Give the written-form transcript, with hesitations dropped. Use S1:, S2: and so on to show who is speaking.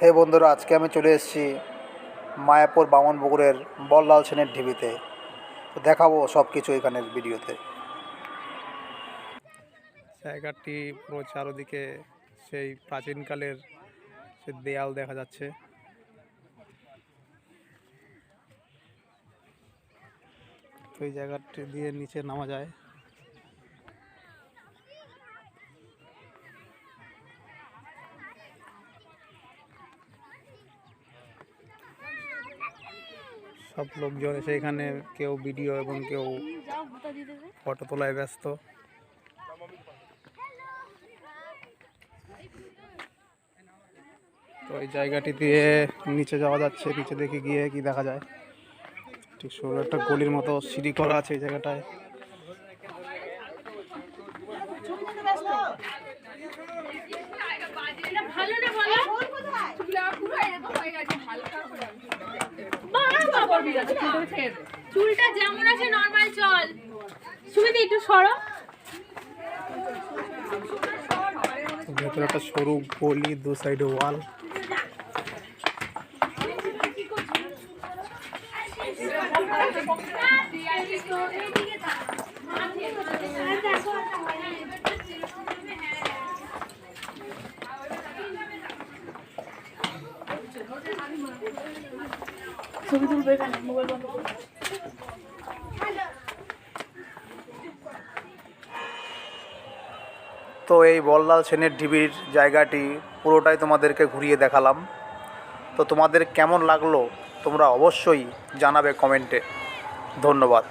S1: হে বন্ধুরা, আজকে আমি চলে এসেছি মায়াপুর বামনপুকুরের বললাল সেনের ঢিবিতে। তো দেখাবো সব কিছু এখানের ভিডিওতে।
S2: জায়গাটি পুরো চারদিকে সেই প্রাচীনকালের সে দেয়াল দেখা যাচ্ছে। তো এই জায়গাটি দিয়ে নিচে নামা যায়। সব লোকজন এসে এখানে কেউ ভিডিও এবং কেউ ফটো তোলায় ব্যস্ত। তো এই জায়গাটি দিয়ে নিচে যাওয়া যাচ্ছে। নিচে দেখে গিয়ে কি দেখা যায়, ঠিক সরু একটা গলির মতো সিঁড়ি করা আছে এই জায়গাটায়।
S3: চুলটা যেমন আছে নরমাল চল, সুবিধা একটু সরো।
S2: ভেতরে একটা সরু গলি, দু সাইডে ওয়াল।
S3: ছবি তুলবে এখানে, মোবাইল বন্ধ করো।
S1: তো এই বললাল সেনের ঢিবির জায়গাটি পুরোটাই তোমাদেরকে ঘুরিয়ে দেখালাম। তো তোমাদের কেমন লাগলো তোমরা অবশ্যই জানাবে কমেন্টে। ধন্যবাদ।